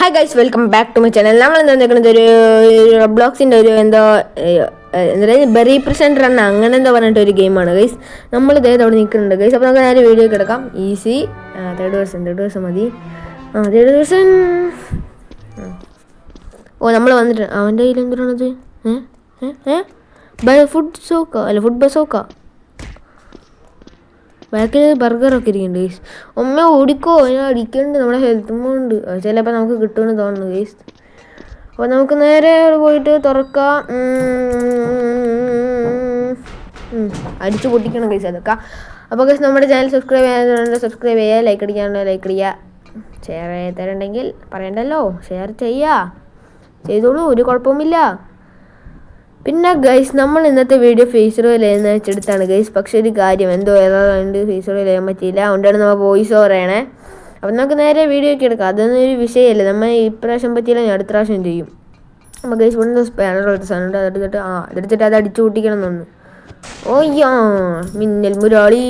Hi guys, welcome back to my channel. നമ്മൾ എന്താ നിൽക്കുന്നത് ഒരു റോബ്ലോക്സിൻ്റെ ഒരു എന്താ ബെറി പ്രസൻറ്റ് റൺ അങ്ങനെ എന്താ പറഞ്ഞിട്ട് ഒരു ഗെയിമാണ് ഗൈസ്. നമ്മൾ ഇതേത് അവിടെ നിൽക്കുന്നുണ്ട് ഗൈസ്. അപ്പോൾ നമുക്ക് നേരെ വീഡിയോ കിടക്കാം. ഈസി തേർഡ് വേഴ്സൺ മതി. Third version. ഓ നമ്മൾ വന്നിട്ട് അവൻ്റെ കയ്യിൽ എന്തിനാണത്? ഫുഡ് സോക്ക അല്ല ഫുഡ് ബസോക്ക. ബാക്കിൽ ബർഗറൊക്കെ ഇരിക്കുന്നുണ്ട് ഗൈസ്. ഒമ്മ ഓടിക്കോ, ഞാൻ അടിക്കുന്നുണ്ട്. നമ്മുടെ ഹെൽത്തും ഉണ്ട്, ചിലപ്പോൾ നമുക്ക് കിട്ടുമെന്ന് തോന്നുന്നു ഗൈസ്. അപ്പോൾ നമുക്ക് നേരെ പോയിട്ട് തുറക്കാം. അടിച്ചു പൊട്ടിക്കണം ഗൈസ് അതൊക്കെ. അപ്പോൾ ഗൈസ് നമ്മുടെ ചാനൽ സബ്സ്ക്രൈബ് ചെയ്യുക, ലൈക്ക് അടിക്കാനുണ്ട് ലൈക്ക് അടിക്കുക, ഷെയർ തരണ്ടെങ്കിൽ പറയണ്ടല്ലോ, ഷെയർ ചെയ്തോളൂ, ഒരു കുഴപ്പമില്ല. പിന്നെ ഗൈസ് നമ്മൾ ഇന്നത്തെ വീഡിയോ ഫേസ് റോയിൽ വെച്ചെടുത്താണ് ഗൈസ്. പക്ഷേ ഒരു കാര്യം എന്തോ ഏതാണ്ട് ഫേസ് റോയിൽ ചെയ്യാൻ പറ്റിയില്ല, അതുകൊണ്ടാണ് നമ്മൾ വോയിസ് ഓവർ ചെയ്യണേ. അപ്പം നമുക്ക് നേരെ വീഡിയോ ഒക്കെ എടുക്കാം. അതൊന്നും ഒരു വിഷയമല്ല. നമ്മൾ ഇപ്രാവശ്യം പറ്റിയില്ല, ഞാൻ അടുത്ത പ്രാവശ്യം ചെയ്യും. അപ്പോൾ ഗൈസ് ഇവിടെ സ്പാനർ പോലത്തെ സാധനമുണ്ട്, അതെടുത്തിട്ട് അത് അടിച്ചു പൊട്ടിക്കണം എന്നൊന്ന്. ഓയ്യാ മിന്നൽ മുരാളി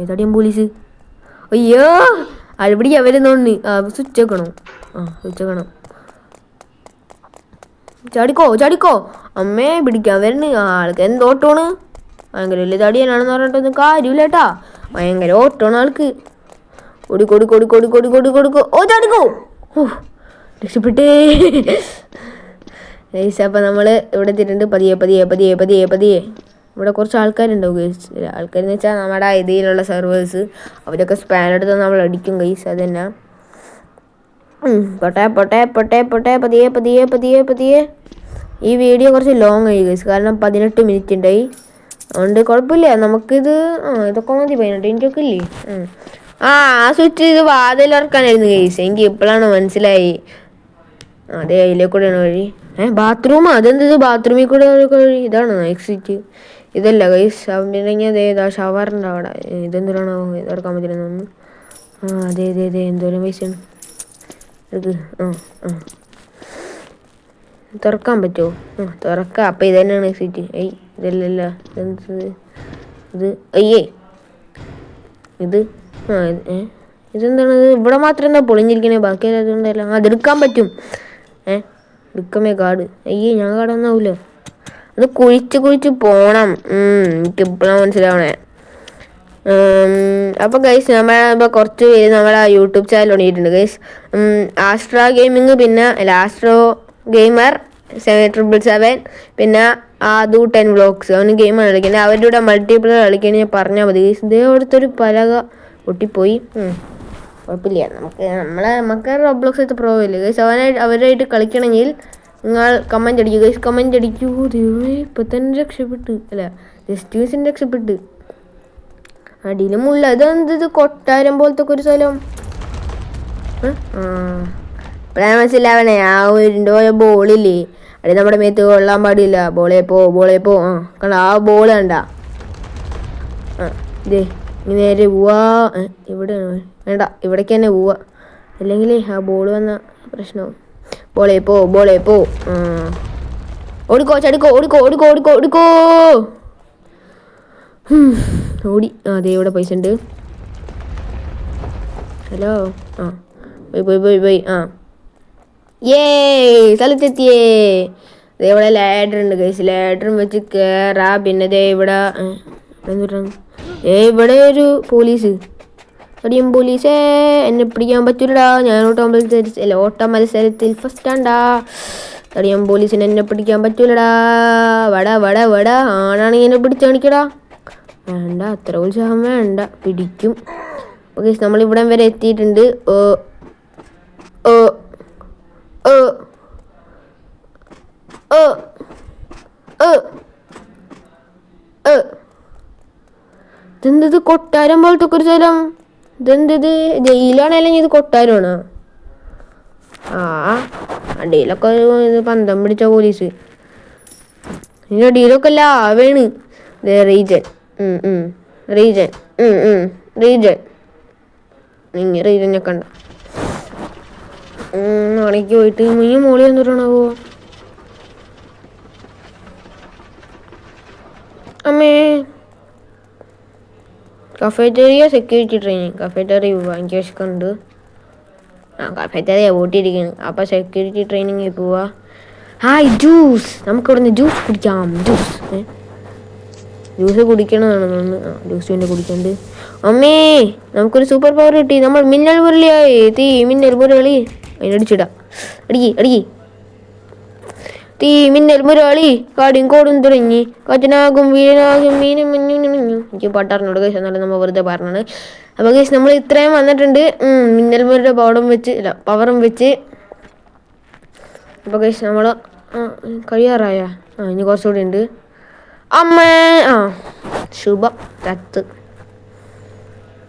ഏതാടിയാൻ പോലീസ്. അയ്യോ അടിപിടിക്കാൻ വരുന്നോണ്ട് സ്വിച്ച് വെക്കണം. സ്വിച്ച് വെക്കണം. ചാടിക്കോ അമ്മേ, പിടിക്കാൻ വരുന്നു. ആൾക്ക് എന്ത് ഓട്ടമാണ്, ഭയങ്കര വലിയ തടിയനാണെന്ന് പറഞ്ഞിട്ടൊന്നും കാര്യമില്ല കേട്ടാ. ഭയങ്കര ഓട്ടമാണ് ആൾക്ക്. കൊടുക്കോ. ഓ ചാടിക്കോ. രക്ഷപ്പെട്ടേ. ഗൈസ് അപ്പം നമ്മൾ ഇവിടെ എത്തിയിട്ടുണ്ട്. പതിയെ ഇവിടെ കുറച്ച് ആൾക്കാരുണ്ടാവും ഗൈസ്. ആൾക്കാരെന്ന് വെച്ചാൽ നമ്മുടെ ഇതിലുള്ള സെർവേഴ്സ്, അവരൊക്കെ സ്പാൻ എടുത്ത് നമ്മൾ അടിക്കും ഗൈസ്. അത് തന്നെ പൊട്ടെ പതിയെ. ഈ വീഡിയോ കുറച്ച് ലോങ് ആയി ഗൈസ്, കാരണം 18 മിനിറ്റ് ഉണ്ടായി. അതുകൊണ്ട് കുഴപ്പമില്ല, നമുക്കിത് ഇതൊക്കെ മതി. 18 മിനിറ്റൊക്കെ ഇല്ലേ. ആ സ്വിച്ച് ഇത് വാതിലിറക്കാനായിരുന്നു ഗൈസ്. എനിക്ക് ഇപ്പോഴാണ് മനസ്സിലായി. അതെ, അതിലേ കൂടെയാണ് വഴി. ബാത്റൂം. അതെന്തത് ബാത്റൂമിൽ കൂടെ വഴി? ഇതാണോ എക്സിറ്റ്? ഇതല്ല ഗൈസ്. അവിടെ അതേതാ ഷവറിൻ്റെ അവിടെ. ഇതെന്തിനാണോ ഇറക്കാൻ പറ്റില്ലെന്ന് തോന്നുന്നു. അതെ എന്തോരം പൈസയാണ് ഇത്. തുറക്കാൻ പറ്റുമോ? തുറക്കാം. അപ്പം ഇത് തന്നെയാണ് എക്സിറ്റ്. ഇതല്ലല്ല, ഇത് അയ്യേ ഇത് ഇതെന്താണത്? ഇവിടെ മാത്രം എന്താ പൊളിഞ്ഞിരിക്കണേ, ബാക്കി അതുകൊണ്ടല്ല. അതെടുക്കാൻ പറ്റും. എടുക്കമേ കാർഡ്. അയ്യേ, ഞാൻ കാർഡൊന്നാവൂല. അത് കുഴിച്ച് പോണം. എനിക്കിപ്പോഴാണ് മനസ്സിലാവണേ. അപ്പോൾ ഗൈസ് നമ്മളിപ്പോൾ കുറച്ച് പേര് നമ്മളെ യൂട്യൂബ് ചാനൽ തുടങ്ങിയിട്ടുണ്ട് ഗൈസ്. ആസ്ട്രോ ഗെയിമിങ്, പിന്നെ ആസ്ട്രോ ഗെയിമർ 777, പിന്നെ ആദു 10 വ്ളോഗ്സ്. അവന് ഗെയിമാണ് കളിക്കുന്നത്. അവരുടെ കൂടെ മൾട്ടിപ്ലെയർ കളിക്കാൻ ഞാൻ പറഞ്ഞാൽ മതി ഗൈസ്. ഇതേ അവിടുത്തെ പലക പൊട്ടിപ്പോയി. കുഴപ്പമില്ല, നമുക്ക് റോബ്ലോക്സ് എടുത്ത് പ്രോ ഇല്ല ഗൈസ്. അവരായിട്ട് കളിക്കണമെങ്കിൽ നിങ്ങൾ കമൻറ്റ് അടിക്കൂ ഗൈസ്, കമൻറ്റ് അടിക്കൂ. ദൈവമേ, ഇപ്പം തന്നെ രക്ഷപ്പെട്ട്, അല്ല ജസ്റ്റീസിൻ്റെ രക്ഷപ്പെട്ട്. അടിയിലുമുള്ള ഇതെന്തത് കൊട്ടാരം പോലത്തെ ഒരു സ്ഥലം. ഇപ്പോഴാണ് മനസ്സിലാവണേ. ആ ഒരു ബോളില്ലേ, അത് നമ്മുടെ മേത്ത് കൊള്ളാൻ പാടില്ല. ബോളേ പോ. കണ്ട ആ ബോൾ കണ്ട. ഇതേ നേരെ പോവാ. ഇവിടെ വേണ്ട, ഇവിടേക്ക് തന്നെ പോവാ, അല്ലെങ്കിൽ ആ ബോൾ വന്ന പ്രശ്നവും. ബോളേ പോ. ഓടിക്കോ. ഓടി. അതെ, ഇവിടെ പൈസ ഉണ്ട്. ഹലോ. പോയി. സ്ഥലത്തെത്തിയേ. ഇവിടെ ലാഡർ ഉണ്ട് ഗൈസ്. ലാഡറും വെച്ച് കയറാ. പിന്നെ ദേ ഇവിടെ ഇവിടെ ഒരു പോലീസ്. അടിയും പോലീസേ, എന്നെ പിടിക്കാൻ പറ്റൂലടാ. ഞാൻ ഓട്ട മത്സരത്തിൽ ഫസ്റ്റ് ആണ്ടാ. അടിയും പോലീസിന് എന്നെ പിടിക്കാൻ പറ്റൂലടാ. വട ആണാണെങ്കിൽ എന്നെ പിടിച്ച് കാണിക്കടാ. വേണ്ട, അത്ര ഉത്സാഹം വേണ്ട, പിടിക്കും. ഓക്കെ, നമ്മളിവിടം വരെ എത്തിയിട്ടുണ്ട്. ഇതെന്തത് കൊട്ടാരം പോലത്തെ ഒരു സ്ഥലം? ഇതെന്തത് ജയിലാണോ അല്ലെങ്കിൽ ഇത് കൊട്ടാരമാണോ? അടിയിലൊക്കെ ഇത് പന്തം പിടിച്ച പോലീസ്. ഇതിൻ്റെ അടിയിലൊക്കെ ലാവാണ്. റീജൻ റീജനൊക്കെ ഉണ്ട്. നാളേക്ക് പോയിട്ട് ഈ മോളി എന്തിട്ടാണാവോ? അമ്മേ, കഫേറ്റേറിയ സെക്യൂരിറ്റി ട്രെയിനിങ്. കഫേറ്റേറിയ വാങ്ങിക്കാൻ ഉണ്ട്. കഫറ്ററിയാ പൂട്ടിയിരിക്കുന്നു. അപ്പോൾ സെക്യൂരിറ്റി ട്രെയിനിങ്ങിൽ പോവാ. ഹായ് ജ്യൂസ്, നമുക്ക് ഇവിടെ നിന്ന് ജ്യൂസ് കുടിക്കാം. ജ്യൂസ് കുടിക്കണമെന്നാണ് തോന്നുന്നു. ജ്യൂസ് പിന്നെ കുടിക്കണ്ട്. അമ്മേ, നമുക്കൊരു സൂപ്പർ പവർ കിട്ടി. നമ്മൾ മിന്നൽ മുരളിയായി. തീ മിന്നൽ മുരളി അതിനടിച്ചിടാം. അടിക്കി തീ മിന്നൽ മുരളി കാടും കോടും തുടങ്ങി കാറ്റനാകും വീരനാകും മീനും മിന്നു. എനിക്ക് പാട്ടറിനോട് കേസ് എന്നാലും നമ്മൾ വെറുതെ പറഞ്ഞാണ്. അപ്പോൾ കേസ് നമ്മൾ ഇത്രയും വന്നിട്ടുണ്ട് മിന്നൽ മുരളിയുടെ പവറും വെച്ച്. അപ്പോൾ കേസ് നമ്മൾ കഴിയാറായ ഇനി കുറച്ചുകൂടി ഉണ്ട്. അമ്മേ ശുഭം ചത്ത്.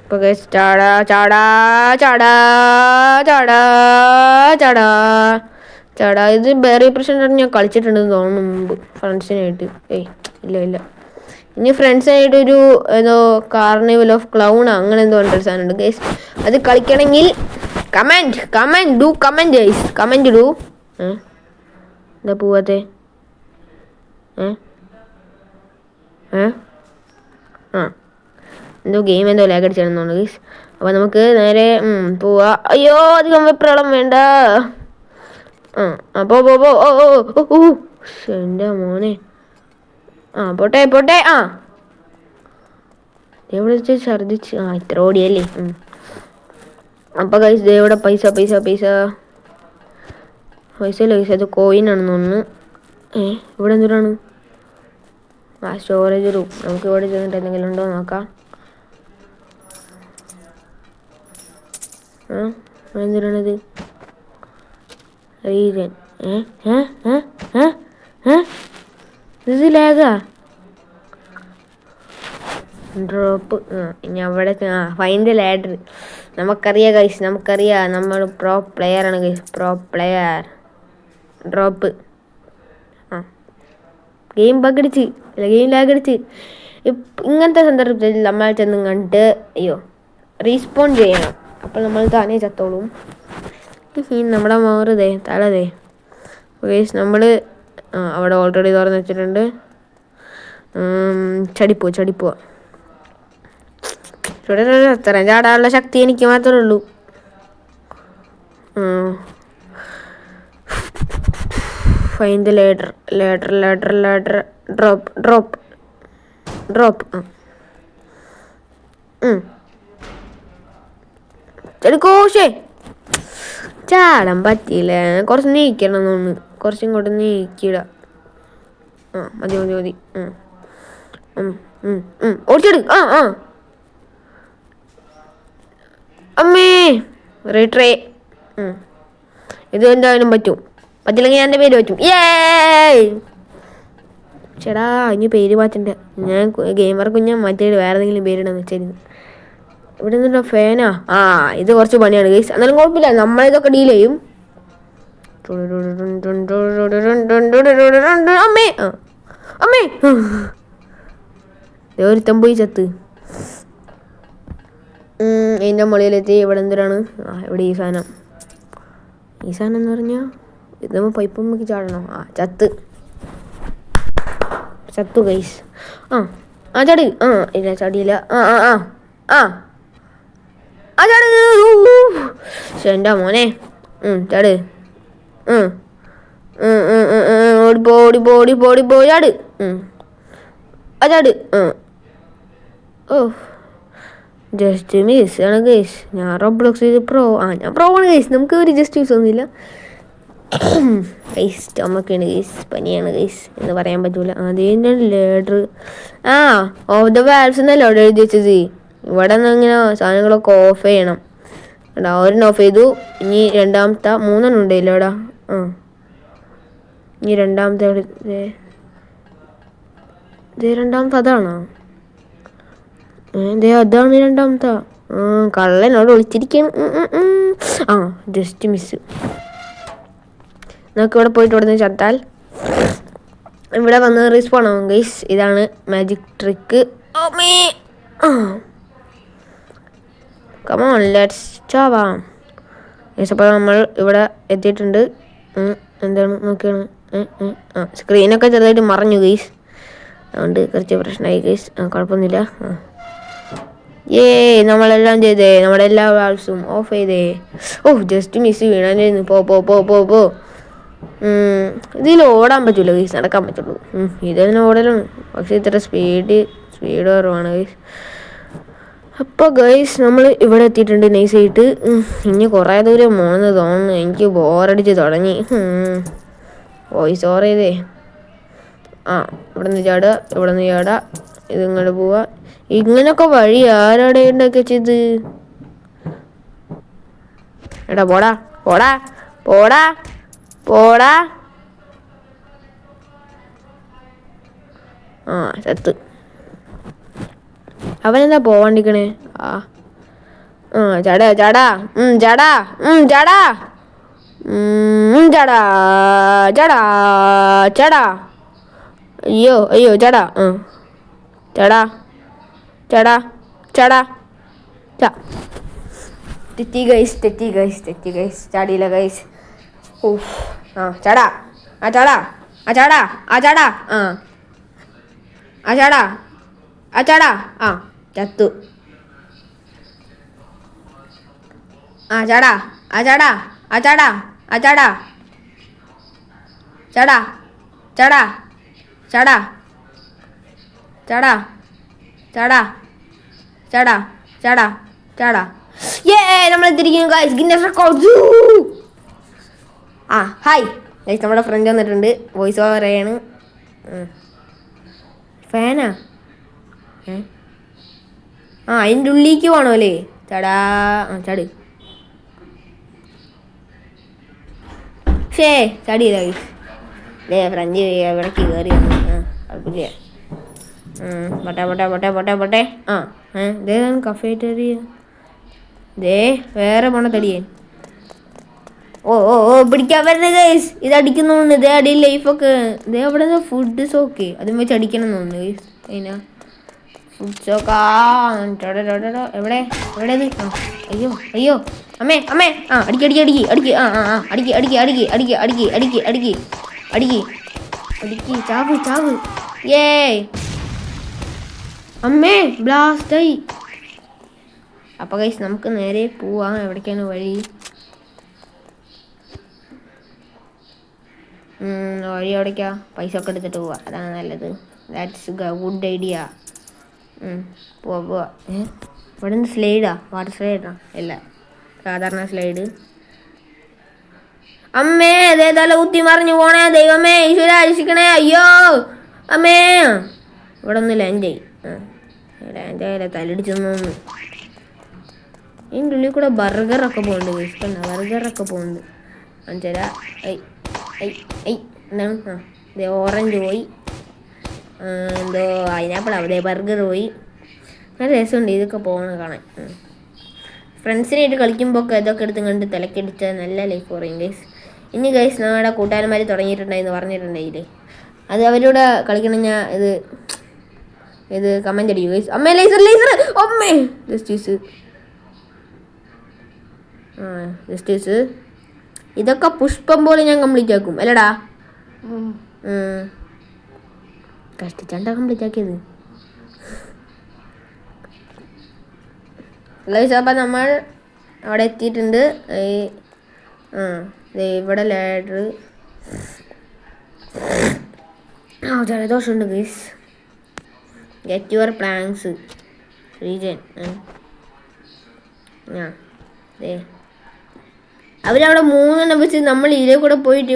അപ്പോൾ കേസ് ചാടാ ചാടാ ചാടാ ചാടാ ചാടാ ചാടാ. ഇത് ബെറി പ്രശ്നം ഞാൻ കളിച്ചിട്ടുണ്ടെന്ന് തോന്നുന്നു മുമ്പ് ഫ്രണ്ട്സിനായിട്ട്. ഇല്ല ഇനി ഫ്രണ്ട്സായിട്ടൊരു ഏതോ കാർണിവൽ ഓഫ് ക്ലൗൺ അങ്ങനെ എന്തോ ഒരു സാധനമുണ്ട് ഗൈസ്. അത് കളിക്കണമെങ്കിൽ കമൻറ്റ് ഡു. എന്താ പോവാത്തെ? എന്തോ ഗെയിം എന്തോ ലാഗ് അടിച്ചാണെന്ന് ഗൈസ്. അപ്പോൾ നമുക്ക് നേരെ പോവാ. അയ്യോ അധികം വെപ്രാളം വേണ്ട. പോ എൻ്റെ മോനെ. പോട്ടെ എവിടെ വെച്ച് ഛർദിച്ച് ഇത്ര ഓടിയല്ലേ. അപ്പോൾ ഗൈസ് ഇവിടെ പൈസയില്ല ഗൈസ്. അത് കോയിനാണെന്ന് തോന്നുന്നു. ഇവിടെ എന്തിനാണ് സ്റ്റോറേജ് റൂം. നമുക്ക് ഇവിടെ ചെന്നിട്ട് എന്തെങ്കിലും ഉണ്ടോ നോക്കാം. എന്തിനാണിത്? റീസൺ ഇത് ലാഗാ. ഡ്രോപ്പ്. ഇനി അവിടെ ഫൈൻഡ് ലാഡർ. നമുക്കറിയാം ഗൈസ്, നമ്മൾ പ്രോ പ്ലെയറാണ് ഗൈസ്. ഡ്രോപ്പ്. ഗെയിം ലാഗടിച്ച്. ഇങ്ങനത്തെ സന്ദർഭത്തിൽ നമ്മൾ ചെന്നും കണ്ടിട്ട് റീസ്പോൺ ചെയ്യണം. അപ്പോൾ നമ്മൾ താനേ ചത്തോളും. നമ്മുടെ മോറുതേ തലതേ ഗൈസ്. നമ്മൾ അവിടെ ഓൾറെഡി തുറന്ന് വെച്ചിട്ടുണ്ട്. ചടിപ്പോ അത്ര ചാടാനുള്ള ശക്തി എനിക്ക് മാത്രമേ ഉള്ളൂ. Find ladder. ഡ്രോപ്പ്. ചെടുക്കോശേ ചാടാൻ പറ്റിയില്ല. കുറച്ച് നീക്കണം തോന്നുന്നു. കുറച്ചിങ്ങോട്ട് നീക്കിട. മതി. ഓടിച്ചെടു. അമ്മേ റീട്രേ. ഇത് എന്തായാലും പറ്റും. പറ്റില്ലെങ്കിൽ ഞാൻ എൻ്റെ പേര് പറ്റും. ചേടാ ഇനി പേര് മാറ്റണ്ട. ഞാൻ ഗെയിമർ കുഞ്ഞാൻ മാറ്റിയിട്ട് വേറെ എന്തെങ്കിലും പേരിടാന്ന് വെച്ചായിരുന്നു. ഇവിടെ നിന്നോ ഫാനാ. ഇത് കുറച്ച് പണിയാണ് ഗൈസ്. എന്നാലും കുഴപ്പമില്ല, നമ്മളിതൊക്കെ ഡീൽ ചെയ്യും. അമ്മേ ഒരുത്തം പോയി ചത്ത്. എൻ്റെ മുകളിലെത്തി. ഇവിടെ എന്തിനാണ്? ഇവിടെ ഈ സാധനം എന്ന് പറഞ്ഞാൽ ഇത് നമ്മൾ പൈപ്പ് നമുക്ക് ചാടണോ? ചത്തു ഗൈസ്. ചാട്. ഇല്ല ചാടിയില്ല. ചാട്. എൻ്റെ മോനെ ചാട്. ഓടിപ്പോ ചാട്. ചാട്. ജസ്റ്റ് മിസ് ആണ് ഗൈസ്. ഞാൻ റോബ്ലോക്സ് പ്രോ. ഞാൻ പ്രോ ആണ് ഗൈസ്. നമുക്ക് ഒരു ജസ്റ്റ് മിസ് ഒന്നുമില്ല ഗൈസ്. സ്റ്റൊമക്കാണ് ഗൈസ്, പനിയാണ് ഗൈസ് എന്ന് പറയാൻ പറ്റൂല. അതിൻ്റെ ലേഡർ ഓഫ് ദ വാൽവ്സ് എന്നല്ല അവിടെ എഴുതി വെച്ചത്. ഇവിടെ നിന്ന് ഇങ്ങനെ സാധനങ്ങളൊക്കെ ഓഫ് ചെയ്യണം. ഒരെണ്ണം ഓഫ് ചെയ്തു. ഇനി രണ്ടാമത്തെ 3 ഉണ്ടല്ലോ ഇവിടെ. ഇനി രണ്ടാമത്തെ രണ്ടാമത്തെ അതാണോ? അതാണ് രണ്ടാമത്തെ. കള്ളനോട് വിളിച്ചിരിക്കണം. Just miss. നമുക്ക് ഇവിടെ പോയിട്ട് ഇവിടെ നിന്ന് ചത്താൽ ഇവിടെ വന്ന് റീസ്പോൺ ആവും ഗൈസ്. ഇതാണ് മാജിക് ട്രിക്ക്. കമോൺ ലെറ്റ്സ് ചാവാം ഗൈസ്. അപ്പോൾ നമ്മൾ ഇവിടെ എത്തിയിട്ടുണ്ട്. എന്താണ് നോക്കിയാണ്. സ്ക്രീനൊക്കെ ചെറുതായിട്ട് മറഞ്ഞു ഗൈസ്. അതുകൊണ്ട് കുറച്ച് പ്രശ്നമായി ഗൈസ്. കുഴപ്പമൊന്നുമില്ല. നമ്മളെല്ലാം ചെയ്തേ, നമ്മുടെ എല്ലാ വാൾസും ഓഫ് ചെയ്തേ. ജസ്റ്റ് മിസ് വീണായിരുന്നു. പോ. ഇതിൽ ഓടാൻ പറ്റൂല ഗൈസ്, നടക്കാൻ പറ്റുള്ളൂ. ഇതന്നെ ഓടലും, പക്ഷെ ഇത്ര സ്പീഡ് കുറവാണ് ഗൈസ്. അപ്പോൾ ഗൈസ് നമ്മൾ ഇവിടെ എത്തിയിട്ടുണ്ട് നൈസായിട്ട്. ഇനി കുറേ ദൂരം പോകണമെന്ന് തോന്നുന്നു. എനിക്ക് ബോറടിച്ച് തുടങ്ങി. വോയിസ് ഓവർ ചെയ്തേ. ഇവിടെ നിന്ന് ചാടുക, ഇതിങ്ങോട്ട് പോവുക. ഇങ്ങനൊക്കെ വഴി ആരാടെ ഉണ്ടാക്കി വെച്ചത്? എടാ പോടാ. ചത്ത്. അവനെന്താ പോവാണ്ടിക്കണേ? ചാടാ. അയ്യോ ചാടാ. തെറ്റി ഗൈസ്. ചാടിയില്ല ഗൈസ്. ചാടാ. ചത്തു. ചാടാ. നമ്മളെത്തിരിക്കുന്നു guys, Guinness record. Hi guys, നമ്മുടെ ഫ്രണ്ട് വന്നിട്ടുണ്ട്. വോയിസ് ഓവർ പറയാണ്. ഫാനാ? അതിൻ്റെ ഉള്ളിലേക്ക് പോകണോ അല്ലേ? ചാട്. ചാടിയില്ല ഗൈസ്. ഫ്രണ്ട് എവിടേക്ക് കയറി കുഴപ്പമില്ല. പോട്ടെ. ഇതേതാണ് കഫേറ്ററിയ? വേറെ പോണ തടിയേ. പിടിക്കാൻ വരുന്ന ഗൈസ്. ഇത് അടിക്കുന്നു തോന്നുന്നു. ഇതേ അടിയിൽ ലൈഫൊക്കെ. അവിടെ ഫുഡ് സോക്കെ അതും വെച്ച് അടിക്കണം തോന്നുന്നു ഗൈസ്. അതിനാ ഫുഡ് സോക്കാ. എവിടെ അയ്യോ അമ്മേ അടിക്ക് ചാവ്. അമ്മേ ബ്ലാസ്റ്റായി. അപ്പോൾ ഗൈസ് നമുക്ക് നേരെ പോവാം. എവിടേക്കാണ് വഴി? എവിടേക്കാ? പൈസ ഒക്കെ എടുത്തിട്ട് പോവാ, അതാണ് നല്ലത്. That's good idea. പോവാ. ഇവിടെ നിന്ന് സ്ലൈഡാ? വാട്ടർ സ്ലൈഡാ? ഇല്ല, സാധാരണ സ്ലൈഡ്. അമ്മേ അതേ തല കുത്തി മറിഞ്ഞു പോണേ. ദൈവമേ, ഈശ്വര രക്ഷിക്കണേ. അയ്യോ അമ്മേ. ഇവിടെ ഒന്ന് ലാൻഡ് ആയില്ല, തലടിച്ചു തോന്നുന്നു. ഇതിൻ്റെ ഉള്ളിൽ കൂടെ ബർഗറൊക്കെ പോകുന്നുണ്ട്. ഇഷ്ടമല്ല, ബർഗറൊക്കെ പോകുന്നുണ്ട്. അഞ്ചര. എന്താണ്? ഓറഞ്ച് പോയി, എന്തോ പൈനാപ്പിളാ. അതേ ബർഗർ പോയി. നല്ല രസമുണ്ട് ഇതൊക്കെ പോകണ കാണാൻ. ഫ്രണ്ട്സിനായിട്ട് കളിക്കുമ്പോൾ ഒക്കെ ഇതൊക്കെ എടുത്ത് കണ്ട് തിലക്കടിച്ചാൽ നല്ല ലൈഫ് പറയും ഗൈസ്. ഇനി ഗൈസ് നമ്മുടെ കൂട്ടുകാരന്മാർ തുടങ്ങിയിട്ടുണ്ടായിരുന്നു പറഞ്ഞിട്ടുണ്ടായില്ലേ, അത് അവരോട് കളിക്കണം. ഞാൻ ഇത് കമൻ്റ് അടിക്കും ഗൈസ്. അമ്മേ ലേസർ അമ്മേ. ജസ്റ്റീസ് ഇതൊക്കെ പുഷ്പം പോലെ ഞാൻ കംപ്ലീറ്റ് ആക്കും അല്ലടാ? കഷ്ടിച്ചാണ്ടാ കംപ്ലീറ്റ് ആക്കിയത് ഗൈസ്. അപ്പം നമ്മൾ അവിടെ എത്തിയിട്ടുണ്ട്. ഇവിടെ ലാഡർ. ജലദോഷമുണ്ട് guys. Get your planks region. അവരവിടെ 3 വെച്ച് നമ്മൾ ഇതിലെ കൂടെ പോയിട്ട്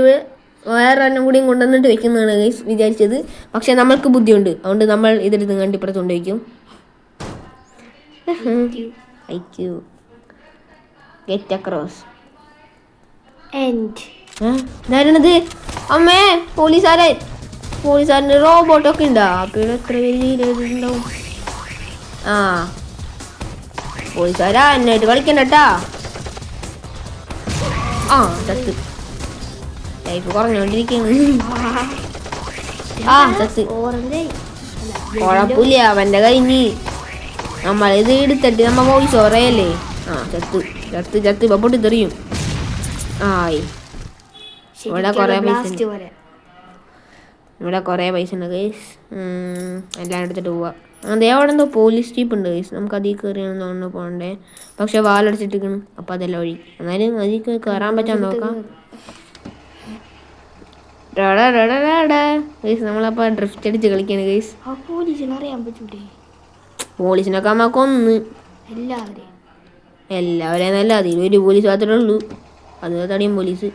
വേറെ എണ്ണം കൂടിയും കൊണ്ടുവന്നിട്ട് വെക്കുന്നതാണ് ഗൈസ് വിചാരിച്ചത്. പക്ഷെ നമ്മൾക്ക് ബുദ്ധിയുണ്ട്, അതുകൊണ്ട് നമ്മൾ ഇതെടുത്ത് കണ്ട് ഇപ്പുറത്ത് കൊണ്ടുവയ്ക്കും. Get across. എന്തായിരുന്നത്? അമ്മേ പോലീസുകാരന് റോബോട്ടൊക്കെ ഉണ്ടോ? അപ്പോൾ എത്ര വലിയുണ്ടാവും. പോലീസുകാരാ എന്നായിട്ട് കളിക്കണ്ടട്ടാ. ചത്ത്. ലൈഫ് കുറഞ്ഞോണ്ടിരിക്കുന്നു. ചത്ത്. കുഴപ്പമില്ല, അവൻ്റെ കഴിഞ്ഞ്. നമ്മളിത് എടുത്തിട്ട് നമ്മ വോയിസ് ഓറയല്ലേ. ചത്ത് പൊട്ടി തെറിയും. ഇവിടെ കുറേ പൈസ ഉണ്ട് ഗൈസ്. എല്ലാം എടുത്തിട്ട് പോവാ. അതേ അവിടെ എന്തോ പോലീസ് ജീപ്പ് ഉണ്ട് ഗൈസ്. നമുക്ക് അതിൽ കയറിയാണെന്ന് തോന്നുന്നു പോകണ്ടേ. പക്ഷെ വാലടിച്ചിട്ടിരിക്കണം. അപ്പം അതെല്ലാം വഴി. എന്നാലും അതിൽ കയറാൻ പറ്റാൻ നോക്കാം. ഗൈസ് നമ്മളപ്പോൾ ഡ്രിഫ്റ്റ് അടിച്ച് കളിക്കാണ് ഗൈസ്. പോലീസിനറിയാൻ പറ്റൂലേ? പോലീസിനൊക്കെ അമ്മ കൊന്ന് എല്ലാവരെയും നല്ല അതിലൊരു പോലീസ് മാത്രമേ ഉള്ളൂ. അത് തടിയും പോലീസ്.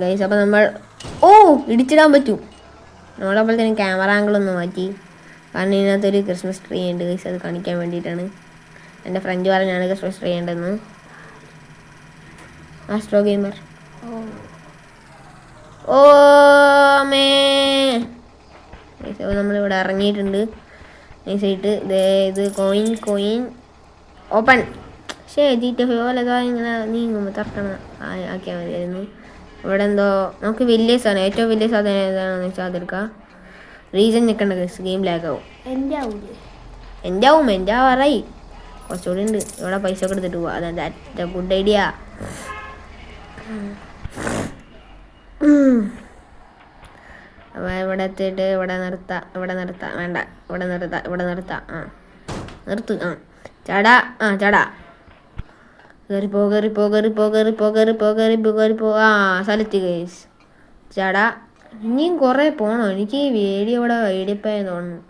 ഗൈസ് അപ്പം നമ്മൾ ഇടിച്ചിടാൻ പറ്റും. നമ്മളപ്പോഴത്തേനും ക്യാമറ ആംഗിളൊന്ന് മാറ്റി. കാരണം ഇതിനകത്തൊരു ക്രിസ്മസ് ട്രീ ഉണ്ട് ഗൈസ്. അത് കാണിക്കാൻ വേണ്ടിയിട്ടാണ്. എൻ്റെ ഫ്രണ്ട് പറഞ്ഞാണ് ക്രിസ്മസ് ട്രീ ഉണ്ടെന്ന്. Astro gamer. മേ ഗൈസ് അപ്പോൾ നമ്മളിവിടെ ഇറങ്ങിയിട്ടുണ്ട്. നൈസായിട്ട് ഇത് കോയിൻ ഓപ്പൺ. GTA പോലെ ഇങ്ങനെ നീങ്ങുമ്പോൾ തറക്കണം ആക്കിയാൽ മതിയായിരുന്നു. ഇവിടെ എന്തോ നമുക്ക് വലിയ സാധനം, ഏറ്റവും വലിയ സാധനം ഏതാണെന്ന് വെച്ചാൽ അതെടുക്കാം. റീസൺ നിൽക്കേണ്ട കേസ് ഗെയിം ലാഗാവും. എൻ്റെ ആവാറായി. കുറച്ചുകൂടി ഉണ്ട്. ഇവിടെ പൈസ ഒക്കെ എടുത്തിട്ട് പോവാം. അതാ ഗുഡ് ഐഡിയ. അപ്പോൾ ഇവിടെ എത്തിയിട്ട് ഇവിടെ നിർത്താം. വേണ്ട, ഇവിടെ നിർത്താം. നിർത്ത്. ചാടാ. കയറിപ്പോ. സ്ഥലത്ത് കേസ് ചാടാ. ഇനിയും കുറേ പോണോ? എനിക്ക് ഇവിടെ വേടിപ്പായി തോന്നുന്നു.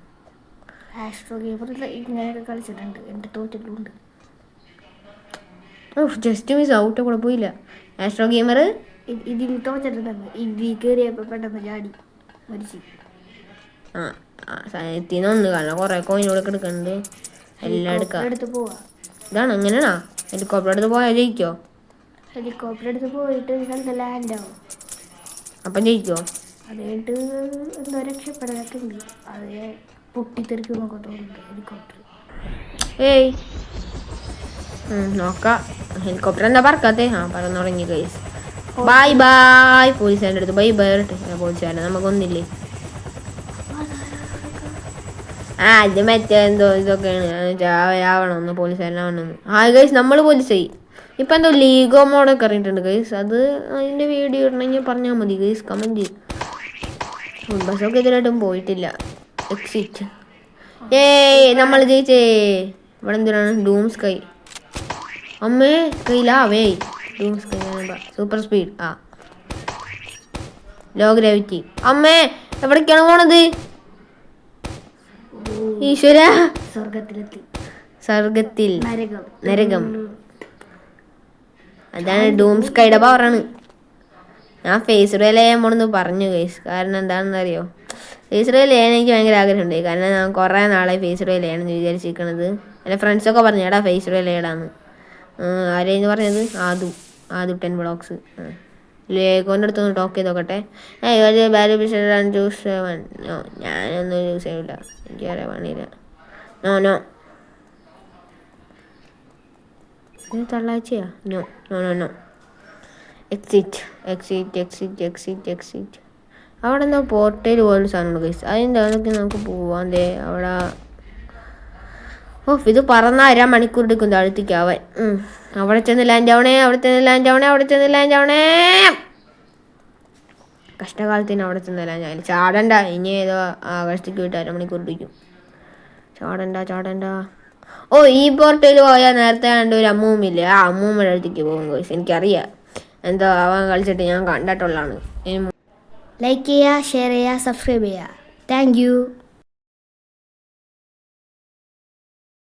ജസ്റ്റ് മിസ് ഔട്ട് കൂടെ പോയില്ല. ആസ്ട്രോ ഗെയിമർ ഇതിൽ തോച്ചിട്ടുണ്ട്. ഇതിൽ കയറിയപ്പോൾ പെട്ടെന്ന് ചാടി മരിച്ചു. എത്തിന്നൊന്ന് കാരണം കുറേ കോയിനോട് എടുക്കുന്നുണ്ട്. എല്ലാം എടുക്കാം. ഇതാണ് അങ്ങനെയാണോ? ഹെലികോപ്റ്റർ എടുത്ത് പോയാൽ ജയിക്കോ? ഹെലികോപ്റ്റർ എടുത്ത് പോയിട്ട് സ്ഥലത്ത് ലാൻഡ് ആവും. അപ്പം ജയിക്കോ? അത് കഴിഞ്ഞിട്ട് എന്തോ രക്ഷപ്പെടാനൊക്കെ ഉണ്ട്. അത് പൊട്ടിത്തെറിക്കുന്നൊക്കെ തോന്നുന്നുണ്ട് ഹെലികോപ്റ്റർ. നോക്കാം. ഹെലികോപ്റ്റർ എന്താ പറക്കാത്തേ? പറന്നു തുടങ്ങി ഗൈസ്. ബൈ. പോലീസുകാരുടെ അടുത്ത് ബൈ. പോലീസുകാരനെ നമുക്കൊന്നില്ലേ. ഇത് മറ്റേ എന്തോ ഇതൊക്കെയാണ്. ആവണമെന്ന് പോലീസുകാരനാവണമെന്ന്. ഗൈസ് നമ്മൾ പോലീസായി. ഇപ്പം എന്തോ ലീഗോ മോഡൊക്കെ അറിയിട്ടുണ്ട് ഗൈസ്. അത് അതിൻ്റെ വീഡിയോ ഇടണമെങ്കിൽ പറഞ്ഞാൽ മതി ഗൈസ്. കമൻറ്റ്. ബസ്സൊക്കെ ഇതിലായിട്ടും പോയിട്ടില്ല. എക്സിറ്റ്. നമ്മൾ ജയിച്ചേ. ഇവിടെ എന്തിനാണ് ഡൂം സ്കൈ? അമ്മേ കയ്യിലാവേ. Doom sky super speed. Low gravity. അമ്മേ എവിടേക്കാണ് പോണത്? ഈശ്വര. സ്വർഗത്തിൽ. നരകം. അതാണ് ഡൂം സ്കൈയുടെ പവറാണ്. ഞാൻ ഫേസ് റിവീൽ ചെയ്യാൻ പോണെന്ന് പറഞ്ഞു ഗൈസ്. കാരണം എന്താണെന്ന് അറിയോ? ഫേസ് റിവീൽ ചെയ്യാൻ എനിക്ക് ഭയങ്കര ആഗ്രഹമുണ്ട്. കാരണം ഞാൻ കുറേ നാളായി ഫേസ് റിവീൽ ചെയ്യണമെന്ന് വിചാരിച്ചിരിക്കണത്. എൻ്റെ ഫ്രണ്ട്സൊക്കെ പറഞ്ഞു എടാ ഫേസ് റിവീൽ ചെയ്യടാന്ന്. ആരെയെന്ന് പറഞ്ഞത്? ആദു 10 ബ്ലോക്സ്. ലേഖോൻ്റെ അടുത്തൊന്ന് ടോക്ക് ചെയ്ത് നോക്കട്ടെ. ഞാനൊന്നും യൂസ് ചെയ്യില്ല. എനിക്കറിയാൻ പണിയില്ല. നോ ഇത് തള്ളാഴ്ചയാ? നോ. എക്സിറ്റ്. അവിടെ എന്താ പോർട്ടൽ പോലൊരു സാധനമുണ്ട് ഗൈസ്. അതിൻ്റെ അതൊക്കെ നമുക്ക് പോവാം. അവിടെ ഇത് പറന്ന 1/2 മണിക്കൂർ എടുക്കും താഴ്ത്തിക്കാവാൻ. അവിടെ ചെന്ന് ലാൻഡ് ആവണേ. കഷ്ടകാലത്തിന് അവിടെ ചെന്ന് ലാൻഡ് ആവില്ല. ചാടണ്ട. ഇനി ഏതോ ആകാശത്തേക്ക് വിട്ട് 1/2 മണിക്കൂർ ഇരിക്കും. ചാടണ്ട. ഈ പോർട്ടൽ പോയാൽ നേരത്തെ കണ്ട ഒരു അമ്മൂമ്മില്ലേ? ആ അമ്മൂമ്മയുടെ അടുത്തേക്ക് പോകും ഗൈസ്. എനിക്കറിയാം. എന്തോ അവൻ കളിച്ചിട്ട് ഞാൻ കണ്ടിട്ടുള്ളതാണ്. ലൈക്ക് ചെയ്യുക, ഷെയർ ചെയ്യുക, സബ്സ്ക്രൈബ് ചെയ്യുക. Thank you.